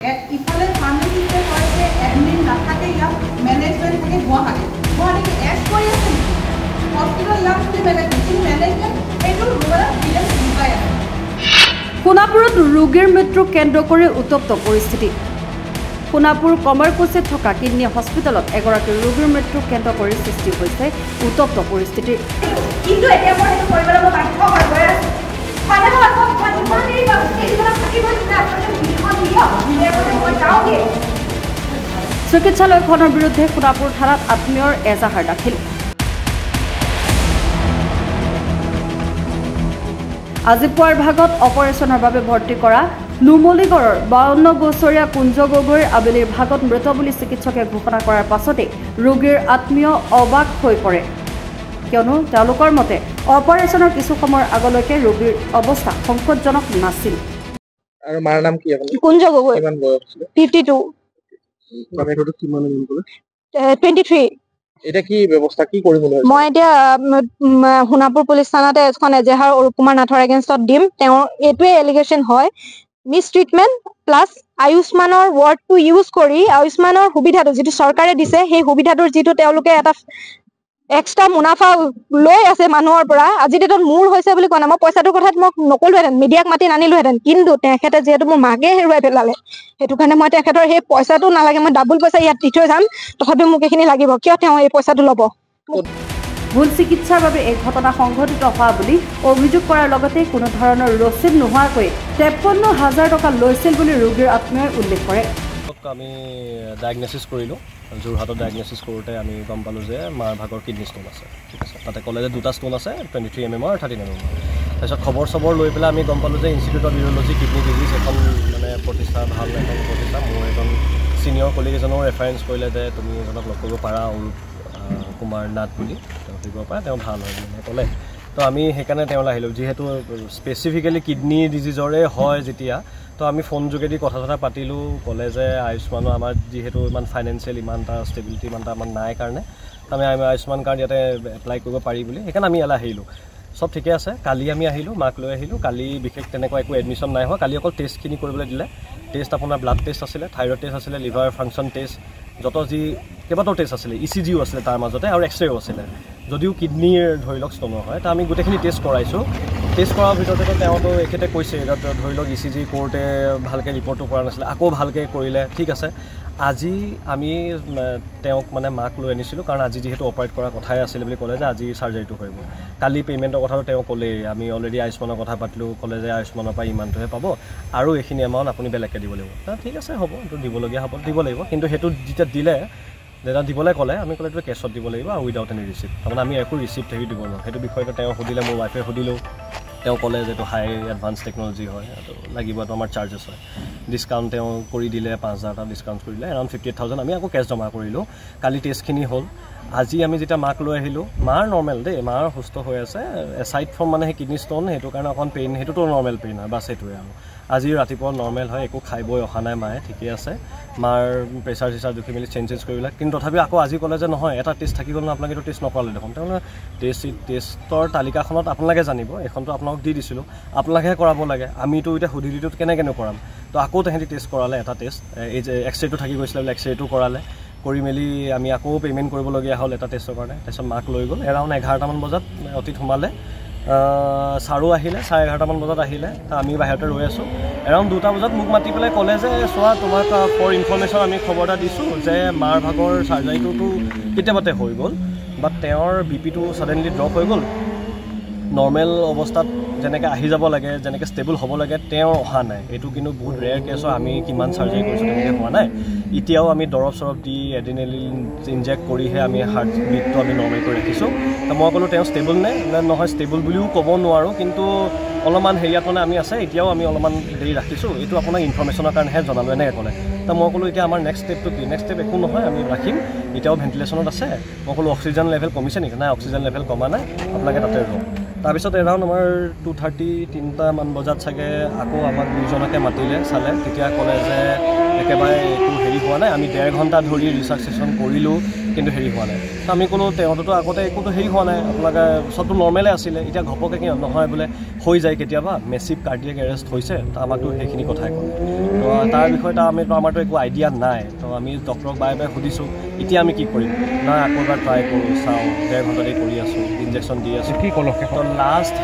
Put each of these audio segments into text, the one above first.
ইফালে ফাৰ্মাচীতে কয় যে এডমিন নাথাকে, ইয়াত মেনেজমেণ্ট থাকে গুৱাহাটীত এড কৰি আছে হস্পিটেল নাম বুলি মেনেজমেণ্ট এইটো বিলেজ লুকাই আছে। সোণাপুৰত ৰোগীৰ মৃত্যু কেন্দ্ৰ কৰি উত্তপ্ত পৰিস্থিতি। সোণাপুৰ কমাৰকুছিত থকা কিডনী হস্পিটেলত এগৰাকী ৰোগীৰ মৃত্যু কেন্দ্ৰ কৰি সৃষ্টি হৈছে উত্তপ্ত পৰিস্থিতি। কিন্তু এতিয়া মই সেইটো কৰিবলৈ বাধ্য হৈ আছোঁ। চিকিৎসালয়খনৰ বিৰুদ্ধে সোণাপুৰ থানাত আত্মীয়ৰ এজাহাৰ দাখিল। আজি পুৱাৰ ভাগত অপাৰেশ্যনৰ বাবে ভৰ্তি কৰা নুমলীগড়ৰ 52 বছৰীয়া কুঞ্জ গগৈৰ আবেলিৰ ভাগত মৃত বুলি চিকিৎসকে ঘোষণা কৰাৰ পাছতে ৰোগীৰ আত্মীয় অবাক হৈ পৰে, কিয়নো তেওঁলোকৰ মতে অপাৰেশ্যনৰ কিছু সময়ৰ আগলৈকে ৰোগীৰ অৱস্থা সংকটজনক নাছিল। আৰু মাৰ নাম কি আছিল? কুঞ্জ গগৈ। কিমান বয়স আছিল? 52। বাপেকটো কিমান দিন ক'লে? 23। এটা কি ব্যৱস্থা কি কৰিম বুলি ভাবিছে? মই এতিয়া সোণাপুৰ পুলিচ থানাতে এখন এজাহাৰ অৰূপ কুমাৰ নাথৰ এগেইনষ্টত দিম। তেওঁৰ এইটোৱে এলিগেশ্যন হয় মিছ ট্ৰিটমেণ্ট প্লাছ আয়ুষ্মানৰ ৱৰ্ডটো ইউজ কৰি আয়ুষ্মানৰ সুবিধাটো যিটো চৰকাৰে দিছে সেই সুবিধাটোৰ যিটো তেওঁলোকে এটা এক্সট্ৰা মুনাফা লৈ আছে মানুহৰ পৰা। আজি ডেটত মোৰ হৈছে বুলি কোৱা নাই, মই পইচাটোৰ কথাত মই নকলোহেঁতেন, মিডিয়াক মাতি নানিলোহেঁতেন, কিন্তু তেখেতে যিহেতু মোৰ মাকে হেৰুৱাই পেলালে সেইটো কাৰণে মই তেখেতৰ সেই পইচাটো নালাগে, মই ডাবুল পইচা ইয়াত দি থৈ যাম, তথাপিও মোক এইখিনি লাগিব, কিয় তেওঁ এই পইচাটো ল'ব। ভুল চিকিৎসাৰ বাবে এই ঘটনা সংঘটিত হোৱা বুলি অভিযোগ কৰাৰ লগতে কোনো ধৰণৰ ৰচিদ নোহোৱাকৈ 53,000 টকা লৈছিল বুলি ৰোগীৰ আত্মীয়ই উল্লেখ কৰে। আমি ডায়েগনচিছ কৰিলোঁ, যোৰহাটত ডায়েগনচিছ কৰোঁতে আমি গম পালোঁ যে মাৰ ভাগৰ কিডনী ষ্টোন আছে। ঠিক আছে, তাতে ক'লে যে 2টা ষ্টোন আছে, 23 mm আৰু 13 mm। তাৰপিছত খবৰ লৈ পেলাই আমি গম পালোঁ যে institute of urology kidney disease এখন প্ৰতিষ্ঠা, ভাল এখন প্ৰতিষ্ঠা। মোৰ এজন ছিনিয়ৰ কলিগ এজনেও ৰেফাৰেঞ্চ কৰিলে যে তুমি এজনক লগ কৰিব পাৰা, অৰূপ কুমাৰ নাথ বুলি, তেওঁ দিব পাৰে, তেওঁ ভাল হয় বুলি ক'লে। তো আমি সেইকাৰণে তেওঁলৈ আহিলোঁ, যিহেতু স্পেচিফিকেলি কিডনী ডিজিজৰে হয় যেতিয়া। তো আমি ফোন যোগেদি কথা পাতিলোঁ, ক'লে যে আয়ুষ্মানো আমাৰ যিহেতু ইমান ফাইনেন্সিয়েল ইমান এটা ষ্টেবিলিটি ইমান এটা আমাৰ নাই কাৰণে আমি আয়ুষ্মান কাৰ্ড ইয়াতে এপ্লাই কৰিব পাৰি বুলি, সেইকাৰণে আমি ইয়ালৈ আহিলোঁ। চব ঠিকে আছে। কালি আমি আহিলোঁ, মাক লৈ আহিলোঁ। কালি বিশেষ তেনেকুৱা একো এডমিশ্যন নাই হোৱা। কালি অকল টেষ্টখিনি কৰিবলৈ দিলে। টেষ্ট আপোনাৰ ব্লাড টেষ্ট আছিলে, থাইৰয়ড টেষ্ট আছিলে, লিভাৰ ফাংচন টেষ্ট, যত যি কেইবাটাও টেষ্ট আছিলে, ECGও আছিলে তাৰ মাজতে, আৰু এক্সৰেও আছিলে। যদিও কিডনীৰ ধৰি লওক ষ্টনৰ হয়, তো আমি গোটেইখিনি টেষ্ট কৰাইছোঁ। টেষ্ট কৰাৰ ভিতৰতে তেওঁতো এখেতে কৈছে, ধৰি লওক ECG কৰোঁতে ভালকৈ ৰিপৰ্টটো কৰা নাছিলে, আকৌ ভালকৈ কৰিলে, ঠিক আছে। আজি আমি তেওঁক মাক লৈ আনিছিলোঁ, কাৰণ আজি যিহেতু অপাৰেট কৰাৰ কথাই আছিলে বুলি ক'লে যে আজি চাৰ্জাৰীটো কৰিব। কালি পে'মেণ্টৰ কথাটো তেওঁ ক'লেই, আমি অলৰেডি আয়ুষ্মানৰ কথা পাতিলোঁ, ক'লে যে আয়ুষ্মানৰ পৰা ইমানটোহে পাব আৰু এইখিনি এমাউণ্ট আপুনি বেলেগকৈ দিব লাগিব। ঠিক আছে, হ'ব, এইটো দিবলগীয়া হ'ব, দিব লাগিব। কিন্তু সেইটো যেতিয়া দিলে, যেতিয়া দিবলৈ ক'লে, আমি ক'লে এইটো কেছত দিব লাগিব আৰু উইদাউট এনি ৰিচিপ্ট। তাৰমানে আমি একো ৰিচিপ্ট হেৰি দিব নোৱাৰোঁ। সেইটো বিষয়টো তেওঁ সুধিলে, মোৰ ৱাইফে সুধিলোঁ, তেওঁ ক'লে যে এইটো হাই এডভান্স টেকন'লজি হয়, এইটো লাগিব, এইটো আমাৰ চাৰ্জেছ হয়। ডিছকাউণ্ট তেওঁ কৰি দিলে, 5,000 এটা ডিছকাউণ্ট কৰি দিলে, এৰাউণ্ড 58,000 আমি আকৌ কেছ জমা কৰিলোঁ। কালি টেষ্টখিনি হ'ল। আজি আমি যেতিয়া মাক লৈ আহিলোঁ, মাৰ নৰ্মেল দেই, মাৰ সুস্থ হৈ আছে, এছাইড ফ্ৰম সেই কিডনী ষ্ট'ন, সেইটো কাৰণে অকণ পেইন, সেইটোতো নৰ্মেল পেইন হয়, বাছ সেইটোৱে আৰু। আজি ৰাতিপুৱা নৰ্মেল হয়, একো খাই বৈ অহা নাই, মায়ে ঠিকে আছে। মাৰ প্ৰেছাৰ চেছাৰ জুখি মেলি চেঞ্জ কৰিলে, কিন্তু তথাপিও আকৌ আজি ক'লে যে নহয়, এটা টেষ্ট থাকি গ'ল ন, আপোনালোকে এইটো টেষ্ট নকৰালে দেখোন। তেওঁলোকে টেষ্টৰ তালিকাখনত আপোনালোকে জানিব, এইখনতো আপোনালোক দি দিছিলোঁ, আপোনালোকেহে কৰাব লাগে, আমিতো এতিয়া সুধিলিটোত কেনেকৈ কৰাম। তো আকৌ তেহেঁতি টেষ্ট কৰালে, এটা টেষ্ট, এই যে এক্সৰেটো থাকি গৈছিলে বোলে, এক্সৰেটো কৰালে, কৰি মেলি আমি আকৌ পে'মেণ্ট কৰিবলগীয়া হ'ল এটা টেষ্টৰ কাৰণে। তাৰপিছত মাক লৈ গ'ল, এৰাউণ্ড 11টামান বজাত অতীত সোমালে, ছাৰো আহিলে, 11:30মান বজাত আহিলে। আমি বাহিৰতে ৰৈ আছোঁ। এৰাউণ্ড 2টা বজাত মোক মাতি পেলাই ক'লে যে চোৱা, তোমাক ফৰ ইনফৰ্মেশ্যন আমি খবৰ এটা দিছোঁ যে মাৰ ভাগৰ চাৰ্জাৰীটোতো কেতিয়াবাতে হৈ গ'ল, বাট তেওঁৰ BPটো ছাডেনলি ড্ৰপ হৈ গ'ল। নৰ্মেল অৱস্থাত যেনেকৈ আহি যাব লাগে, যেনেকৈ ষ্টেবল হ'ব লাগে, তেওঁ অহা নাই। এইটো কিন্তু বহুত ৰেয়াৰ কেছ হয়, আমি কিমান চাৰ্জাৰী কৰিছোঁ তেনেকৈ হোৱা নাই। এতিয়াও আমি দৰৱ চৰৱ দি এড্ৰিনেলিন ইনজেক্ট কৰিহে আমি হাৰ্ট বিটটো আমি নৰ্মেল কৰি ৰাখিছোঁ। তো মই ক'লোঁ তেওঁ ষ্টেবল নে নহয়, ষ্টেবল বুলিও ক'ব নোৱাৰোঁ, কিন্তু অলপমান হেৰিয়াত আমি আছে, এতিয়াও আমি অলপমান হেৰি ৰাখিছোঁ, এইটো আপোনাক ইনফৰ্মেশ্যনৰ কাৰণেহে জনালোঁ, এনেকৈ ক'লে। তো মই ক'লোঁ এতিয়া আমাৰ নেক্সট ষ্টেপটো কি? নেক্সট ষ্টেপ একো নহয়, আমি ৰাখিম, এতিয়াও ভেণ্টিলেশ্যনত আছে। মই ক'লোঁ অক্সিজেন লেভেল কমিছে নেকি? নাই, অক্সিজেন লেভেল কমা নাই, আপোনালোকে তাতে ৰ'ব। তাৰপিছত এৰাউণ্ড আমাৰ 2:30, 3টামান বজাত চাগে আকৌ আমাক দুইজনকে মাতিলে, চালে, তেতিয়া ক'লে যে একেবাৰে একো হেৰি হোৱা নাই আমি 1.5 ঘণ্টা ধৰি ৰিচাৰ্চেশ্যন কৰিলোঁ কিন্তু হেৰি হোৱা নাই তো আমি ক'লোঁ তেওঁতো আগতে একোতো হেৰি হোৱা নাই আপোনালোকে চবটো নৰ্মেলে আছিলে এতিয়া ঘপকে কি নহয় বোলে হৈ যায় কেতিয়াবা মেচিভ কাৰ্ডিয়েক এৰেষ্ট হৈছে তো আমাকতো সেইখিনি কথাই ক'লে তো তাৰ বিষয়ে আমাৰতো একো আইডিয়া নাই তো আমি ডক্টৰক বাৰে বাৰে সুধিছোঁ এতিয়া আমি কি কৰিম নাই আকৌ এবাৰ ট্ৰাই কৰোঁ চাওঁ 1.5 ঘণ্টাতে কৰি আছোঁ ইনজেকশ্যন দি আছোঁ কি ক'লো তো লাষ্ট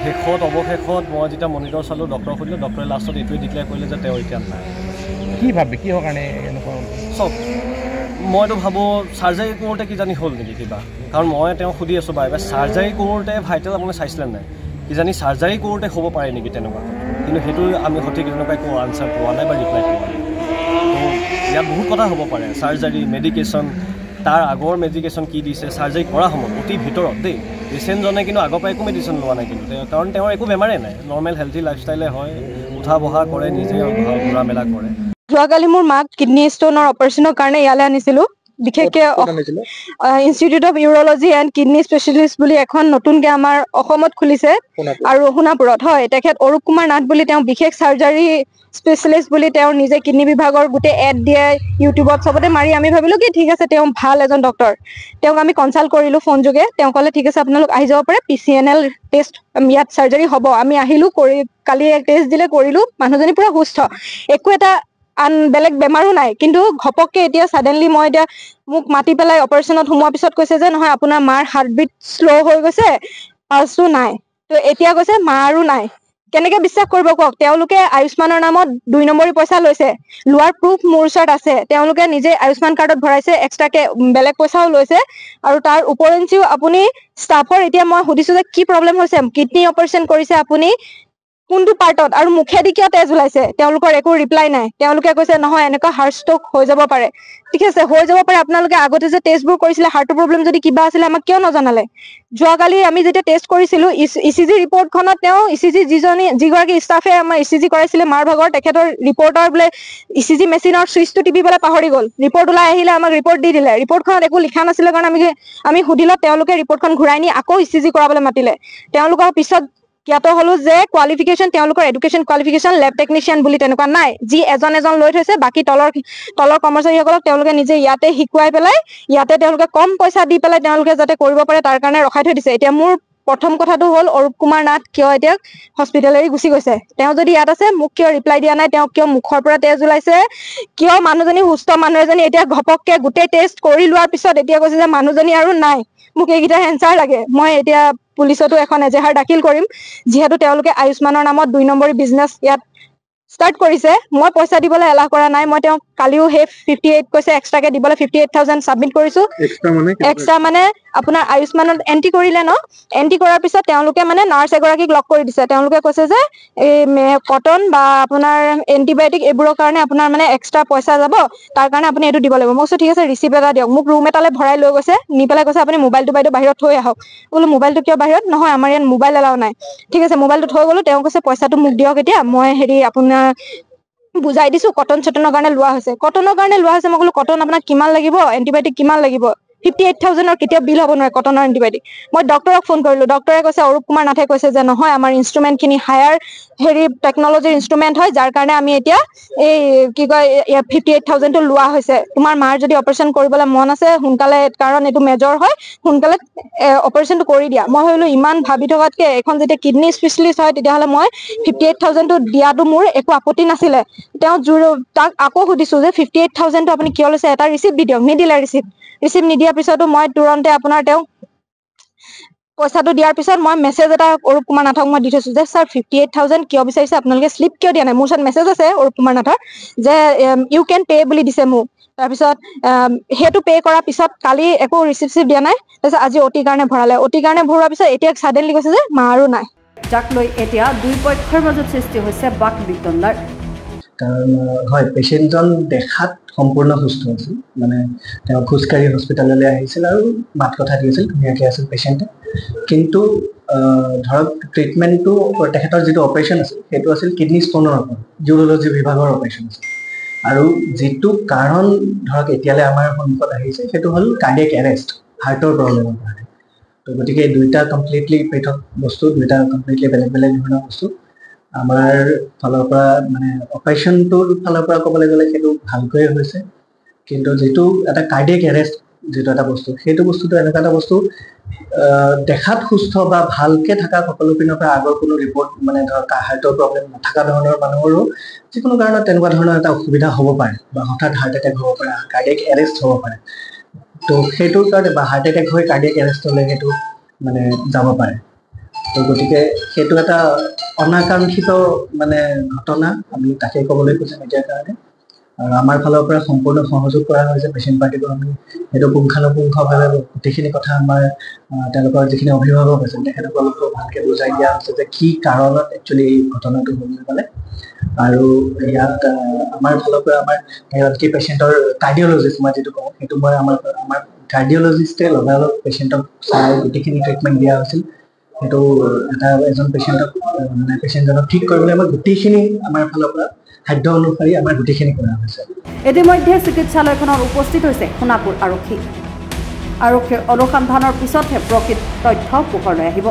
অৱশেষত মই যেতিয়া মনিটৰ চালোঁ ডক্টৰক সুধিলোঁ ডক্টৰে লাষ্টত এইটোৱে ডিক্লেয়াৰ কৰিলে যে তেওঁ এতিয়া নাই কি ভাবে কিহৰ কাৰণে এনেকুৱা চব মইতো ভাবোঁ চাৰ্জাৰী কৰোঁতে কিজানি হ'ল নেকি কিবা কাৰণ মই তেওঁক সুধি আছোঁ বাৰে বাৰে চাৰ্জাৰী কৰোঁতে ভাইটেল আপুনি চাইছিলে নাই কিজানি চাৰ্জাৰী কৰোঁতে হ'ব পাৰে নেকি তেনেকুৱা কিন্তু সেইটো আমি সঠিক তেনেকুৱা একো আনচাৰ পোৱা নাই বা ৰিপ্লাই পোৱা নাই তো ইয়াত বহুত কথা হ'ব পাৰে চাৰ্জাৰী মেডিকেশ্যন তাৰ আগৰ মেডিকেশ্যন কি দিছে চাৰ্জাৰী কৰা সময়ত অতি ভিতৰত দেই পেচেণ্টজনে কিন্তু আগৰ পৰা একো মেডিচিন লোৱা নাই কিন্তু কাৰণ তেওঁৰ একো বেমাৰেই নাই নৰ্মেল হেল্থি লাইফষ্টাইলে হয় উঠা বহা কৰে নিজে ঘূৰা মেলা কৰে যোৱাকালি মোৰ মাক কিডনী ষ্টোনৰ অপাৰেশ্যনৰ কাৰণে ইয়ালৈ আনিছিলোঁ বিশেষকৈ institute of urology and kidney specialist বুলি এখন নতুনকৈ আমাৰ অসমত খুলিছে আৰু সোণাপুৰত হয় তেখেত অৰূপ কুমাৰ নাথ বুলি তেওঁ বিশেষ চাৰ্জাৰী স্পেচিয়েলিষ্ট বুলি তেওঁ নিজে কিডনী বিভাগৰ গোটেই এড দিয়ে ইউটিউবত চবতে মাৰি আমি ভাবিলোঁ কি ঠিক আছে তেওঁ ভাল এজন ডক্টৰ তেওঁক আমি কনচাল্ট কৰিলোঁ ফোন যোগে তেওঁ ক'লে ঠিক আছে আপোনালোক আহি যাব পাৰে PCNL টেষ্ট ইয়াত চাৰ্জাৰী হ'ব আমি আহিলোঁ কৰি কালি টেষ্ট দিলে কৰিলোঁ মানুহজনী পূৰা সুস্থ একো এটা আন বেলেগ বেমাৰো নাই কিন্তু ঘপককে এতিয়া ছাডেনলি মই এতিয়া মোক মাতি পেলাই অপাৰেশ্যনত সোমোৱাৰ পিছত কৈছে যে নহয় আপোনাৰ মাৰ হাৰ্টবিট শ্ল' হৈ গৈছে পালছটো নাই তো এতিয়া কৈছে মাৰো নাই কেনেকে বিশ্বাস কৰিব কওক তেওঁলোকে আয়ুষ্মানৰ নামত 2 নম্বৰী পইচা লৈছে লোৱাৰ প্ৰুফ মোৰ ওচৰত আছে তেওঁলোকে নিজে আয়ুষ্মান কাৰ্ডত ভৰাইছে এক্সট্ৰাকে বেলেগ পইচাও লৈছে আৰু তাৰ উপৰঞ্চিও আপুনি ষ্টাফৰ এতিয়া মই সুধিছোঁ যে কি প্ৰব্লেম হৈছে কিডনী অপাৰেশ্যন কৰিছে আপুনি কোনটো পাৰ্টত আৰু মুখেদি কিয় তেজ ওলাইছে তেওঁলোকৰ একো ৰিপ্লাই নাই তেওঁলোকে কৈছে নহয় এনেকুৱা হাৰ্ট ষ্ট্ৰক হৈ যাব পাৰে ঠিক আছে হৈ যাব পাৰে আপোনালোকে আগতে যে টেষ্টবোৰ কৰিছিলে হাৰ্টৰ প্ৰব্লেম যদি কিবা আছিলে আমাক কিয় নজনালে যোৱাকালি আমি যেতিয়া টেষ্ট কৰিছিলোঁ ECG ৰিপৰ্টখনত তেওঁ ECG যিগৰাকী ষ্টাফে আমাৰ ECG কৰাইছিলে মাৰ ভাগৰ তেখেতৰ ৰিপৰ্টৰ বোলে ECG মেচিনৰ ছুইচটো টিপিবলৈ পাহৰি গ'ল ৰিপৰ্ট ওলাই আহিলে আমাক ৰিপৰ্ট দি দিলে ৰিপৰ্টখনত একো লিখা নাছিলে কাৰণ আমি সুধিলত তেওঁলোকে ৰিপৰ্টখন ঘূৰাই নি আকৌ ECG কৰাবলৈ মাতিলে তেওঁলোকৰ পিছত জ্ঞাত হলো যে কোৱালিফিকেশ্যন তেওঁলোকৰ এডুকেশ্যন কোৱালিফিকেশ্যন লেব টেকনিচিয়ান বুলি তেনেকুৱা নাই যি এজন লৈ থৈছে বাকী তলৰ কৰ্মচাৰীসকলক তেওঁলোকে নিজে ইয়াতে শিকুৱাই পেলাই ইয়াতে তেওঁলোকে কম পইচা দি পেলাই তেওঁলোকে যাতে কৰিব পাৰে তাৰ কাৰণে ৰখাই থৈ দিছে এতিয়া মোৰ প্ৰথম কথাটো হ'ল অৰূপ কুমাৰ নাথ কিয় এতিয়া হস্পিটেল এৰি গুচি গৈছে তেওঁ যদি ইয়াত আছে মোক কিয় ৰিপ্লাই দিয়া নাই তেওঁ কিয় মুখৰ পৰা তেজ ওলাইছে কিয় মানুহজনী সুস্থ মানুহ এজনী এতিয়া ঘপককে গোটেই টেষ্ট কৰি লোৱাৰ পিছত এতিয়া কৈছে যে মানুহজনী আৰু নাই মোক এইকেইটা এনচাৰ লাগে মই এতিয়া পুলিচতো এখন এজাহাৰ দাখিল কৰিম যিহেতু তেওঁলোকে আয়ুষ্মানৰ নামত 2 নম্বৰী বিজনেছ ইয়াত ষ্টাৰ্ট কৰিছে মই পইচা দিবলৈ এলাহ কৰা নাই মই তেওঁক কালিও সেই 58 কৈছে এক্সট্ৰাকে দিবলৈ 58,000 ছাবমিট কৰিছোঁ এক্সট্ৰা মানে আপোনাৰ আয়ুষ্মানত এণ্ট্ৰি কৰিলে ন এণ্ট্ৰি কৰাৰ পিছত তেওঁলোকে মানে নাৰ্ছ এগৰাকীক লগ কৰি দিছে তেওঁলোকে কৈছে যে এই কটন বা আপোনাৰ এণ্টিবায়'টিক এইবোৰৰ কাৰণে আপোনাৰ মানে এক্সট্ৰা পইচা যাব তাৰ কাৰণে আপুনি এইটো দিব লাগিব মই কৈছোঁ ঠিক আছে ৰিচিপ্ট এটা দিয়ক মোক ৰুম এটালৈ ভৰাই লৈ গৈছে নি পেলাই কৈছে আপুনি মোবাইলটো বাইদেউ বাহিৰত থৈ আহক বোলো মোবাইলটো কিয় বাহিৰত নহয় আমাৰ ইয়াত মোবাইল এলাও নাই ঠিক আছে মোবাইলটো থৈ গ'লো তেওঁ কৈছে পইচাটো মোক দিয়ক এতিয়া মই আপোনাৰ বুজাই দিছোঁ কটনৰ কাৰণে লোৱা হৈছে মই ক'লো কটন আপোনাক কিমান লাগিব এণ্টিবায়'টিক কিমান লাগিব 58,000 কেতিয়া বিল হ'ব নোৱাৰে কটনৰ এণ্টিবায়'টিক মই ডক্টৰক ফোন কৰিলোঁ ডক্টৰে কৈছে অৰূপ কুমাৰ নাথে কৈছে যে নহয় আমাৰ ইনষ্ট্ৰুমেণ্টখিনি হায়াৰ টেকনলজিৰ ইনষ্ট্ৰুমেণ্ট হয় যাৰ কাৰণে আমি এতিয়া এই কি কয় 58,000টো লোৱা হৈছে তোমাৰ মাৰ যদি অপাৰেশ্যন কৰিবলৈ মন আছে সোনকালে কাৰণ এইটো মেজৰ হয় সোনকালে অপাৰেশ্যনটো কৰি দিয়া মই ভাবিলোঁ ইমান ভাবি থকাতকৈ এখন যেতিয়া কিডনী স্পেচিয়েলিষ্ট হয় তেতিয়াহ'লে মই 58,000টো দিয়াটো মোৰ একো আপত্তি নাছিলে তেওঁ তাক আকৌ সুধিছোঁ যে 58,000টো আপুনি কিয় লৈছে এটা ৰিচিপ্ট দি দিয়ক নিদিলে ৰিচিপ্ট নিদিয়াৰ পিছতো মই তুৰন্তে আপোনাৰ তেওঁক পইচাটো দিয়াৰ পিছত মই মেছেজ এটা অৰূপ কুমাৰ নাথক মই দি থৈছোঁ যে ছাৰ 58,000 কিয় বিচাৰিছে আপোনালোকে শ্লিপ কিয় দিয়া নাই মোৰ ওচৰত মেছেজ আছে অৰূপ কুমাৰ নাথৰ যে ইউ কেন পে' বুলি দিছে মোক তাৰপিছত সেইটো পে' কৰাৰ পিছত কালি একো ৰিচিপ্ট দিয়া নাই তাৰপিছত আজি অ'টিৰ কাৰণে ভৰালে অ'টিৰ কাৰণে ভৰোৱাৰ পিছত এতিয়া ছাডেনলি কৈছে যে মাৰো নাই যাক লৈ এতিয়া দুই পক্ষৰ মাজত সৃষ্টি হৈছে বাক বিতণ্ডাৰ কাৰণ হয় পেচেণ্টজন দেখাত সম্পূৰ্ণ সুস্থ আছিল মানে তেওঁ খোজকাঢ়ি হস্পিটেললৈ আহিছিল আৰু মাত কথা দি আছিল ধুনীয়াকৈ আছিল পেচেণ্টে কিন্তু ধৰক ট্ৰিটমেণ্টটো তেখেতৰ যিটো অপাৰেশ্যন আছিল সেইটো আছিল কিডনী ষ্টোনৰ ওপৰত ইউৰলজি বিভাগৰ অপাৰেশ্যন আছিল আৰু যিটো কাৰণ ধৰক এতিয়ালৈ আমাৰ সন্মুখত আহিছে সেইটো হ'ল কাৰ্ডিয়েক এৰেষ্ট হাৰ্টৰ প্ৰব্লেমৰ কাৰণে তো গতিকে দুইটা কমপ্লিটলি পৃথক বস্তু দুইটা কমপ্লিটলি বেলেগ বেলেগ ধৰণৰ বস্তু আমাৰ ফালৰ পৰা মানে অপাৰেশ্যনটোৰ ফালৰ পৰা ক'বলৈ গ'লে সেইটো ভালকৈয়ে হৈছে কিন্তু যিটো এটা কাৰ্ডিয়েক এৰেষ্ট যিটো এটা বস্তু সেইটো বস্তুটো এনেকুৱা এটা বস্তু দেখাত সুস্থ বা ভালকে থকা সকলো পিনৰ পৰা আগৰ কোনো ৰিপৰ্ট মানে ধৰক হাৰ্টৰ প্ৰব্লেম নথকা ধৰণৰ মানুহৰো যিকোনো কাৰণত তেনেকুৱা ধৰণৰ এটা অসুবিধা হ'ব পাৰে বা হঠাৎ হাৰ্ট এটেক হ'ব পাৰে কাৰ্ডিয়েক এৰেষ্ট হ'ব পাৰে তো সেইটোৰ কাৰণে বা হাৰ্ট এটেক হৈ কাৰ্ডিয়েক এৰেষ্ট হ'লে সেইটো মানে যাব পাৰে তো গতিকে সেইটো এটা অনাকাংক্ষিত মানে ঘটনা আমি তাকে ক'বলৈ কৈছোঁ এতিয়াৰ কাৰণে আৰু আমাৰ ফালৰ পৰা সম্পূৰ্ণ সহযোগ কৰা হৈছে পেচেণ্ট পাৰ্টিকো আমি সেইটো পুংখানুপুংখভাৱে গোটেইখিনি কথা আমাৰ তেওঁলোকৰ যিখিনি অভিভাৱক আছে তেখেতসকলকো ভালকৈ বুজাই দিয়া হৈছে যে কি কাৰণত একচুৱেলি এই ঘটনাটো হ'বলৈ পালে আৰু ইয়াত আমাৰ ফালৰ পৰা আমাৰ কি পেচেণ্টৰ কাৰ্ডিঅ'লজিষ্ট মই যিটো কওঁ সেইটো মই আমাৰ কাৰ্ডিঅ'লজিষ্টে লগালগ পেচেণ্টক চাই গোটেইখিনি ট্ৰিটমেণ্ট দিয়া হৈছিল সেইটো এটা এজন পেচেণ্টক মানে পেচেণ্টজনক ঠিক কৰিবলৈ আমাৰ গোটেইখিনি আমাৰ ফালৰ পৰা খাদ্য অনুসৰি আমাৰ গোটেইখিনি কৰা হৈছে ইতিমধ্যে চিকিৎসালয়খনত উপস্থিত হৈছে সোণাপুৰ আৰক্ষী আৰক্ষীৰ অনুসন্ধানৰ পিছতহে প্ৰকৃত তথ্য পোহৰলৈ আহিব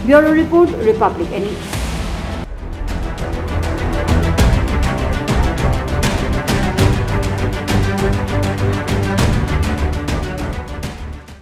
ব্যুৰো ৰিপৰ্ট ৰিপাব্লিক এনি